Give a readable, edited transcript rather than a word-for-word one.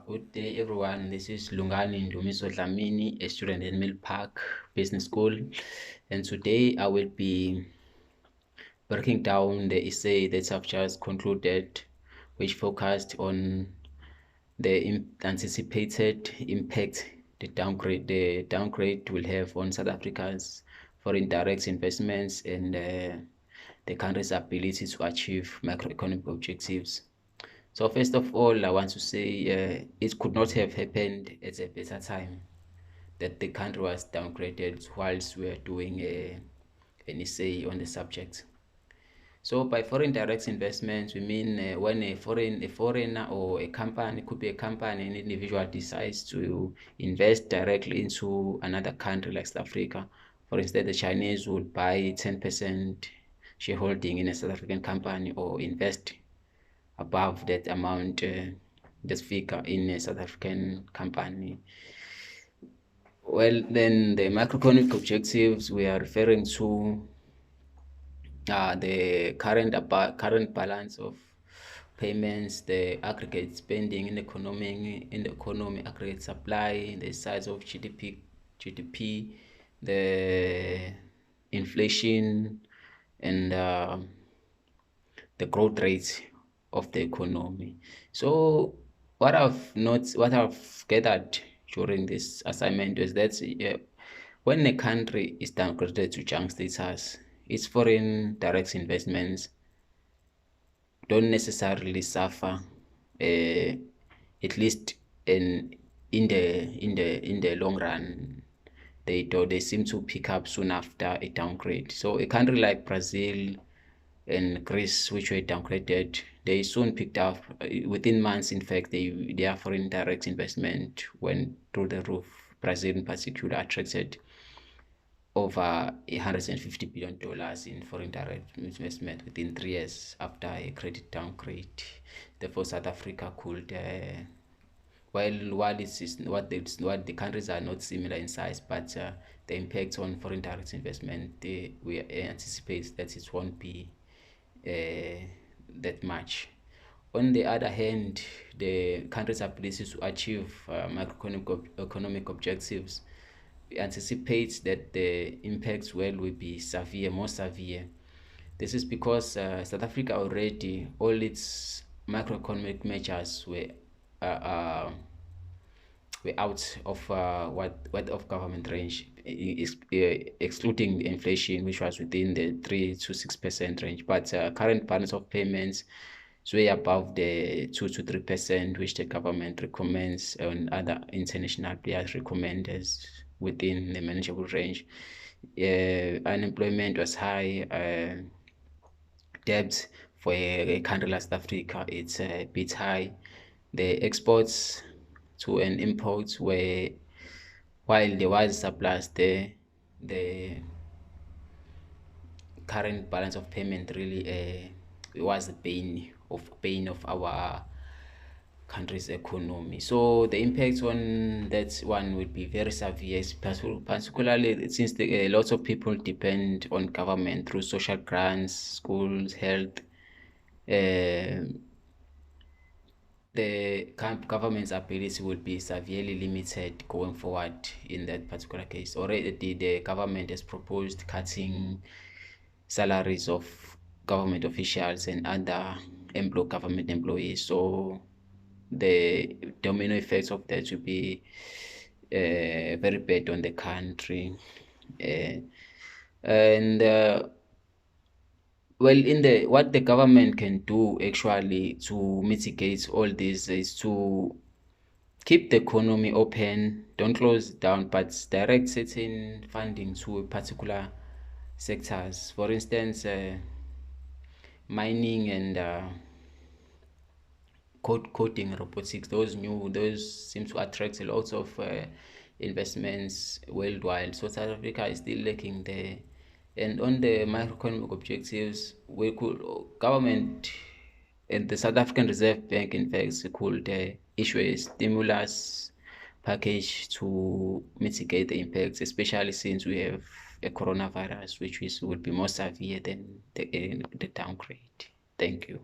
Good day, everyone. This is Lungani Ndumiso Dlamini, a student at Mill Park Business School, and today I will be breaking down the essay that I've just concluded, which focused on the anticipated impact the downgrade will have on South Africa's foreign direct investments and the country's ability to achieve macroeconomic objectives. So first of all, I want to say it could not have happened at a better time that the country was downgraded whilst we are doing an essay on the subject. So by foreign direct investments, we mean when a foreigner or a company, could be a company, an individual decides to invest directly into another country like South Africa. For instance, the Chinese would buy 10% shareholding in a South African company or invest above that amount, this figure in a South African company. Well, then the macroeconomic objectives we are referring to the current balance of payments, the aggregate spending in the economy, aggregate supply, the size of GDP, the inflation, and the growth rate of the economy. So what I've gathered during this assignment is that when a country is downgraded to junk status, its foreign direct investments don't necessarily suffer, at least in the long run. They seem to pick up soon after a downgrade. So a country like Brazil and Greece, which were downgraded, they soon picked up within months. In fact, their foreign direct investment went through the roof. Brazil in particular attracted over $150 billion in foreign direct investment within 3 years after a credit downgrade. Therefore, South Africa could, while what the countries are not similar in size, but the impact on foreign direct investment, we anticipate that it won't be that much. On the other hand, the country's ability to achieve macroeconomic objectives, we anticipate that the impacts will be more severe. This is because South Africa already, all its macroeconomic measures were out of what of government range, excluding the inflation, which was within the 3 to 6% range. But current balance of payments is way above the 2 to 3%, which the government recommends and other international players recommend as within the manageable range. Unemployment was high. Debt for a country like South Africa, it's a bit high. The exports to an import where, while there was surplus there, the current balance of payment really was the pain of our country's economy. So the impact on that one would be very severe, particularly since lots of people depend on government through social grants, schools, health. The government's ability will be severely limited going forward in that particular case. Already the government has proposed cutting salaries of government officials and other government employees. So the domino effects of that will be very bad on the country. Well, what the government can do actually to mitigate all this is to keep the economy open, don't close it down, but direct certain funding to particular sectors. For instance, mining and coding, robotics, those seem to attract a lot of investments worldwide. So South Africa is still lacking there. And on the macroeconomic objectives, government and the South African Reserve Bank, in fact, could issue a stimulus package to mitigate the impacts, especially since we have a coronavirus, which would be more severe than the downgrade. Thank you.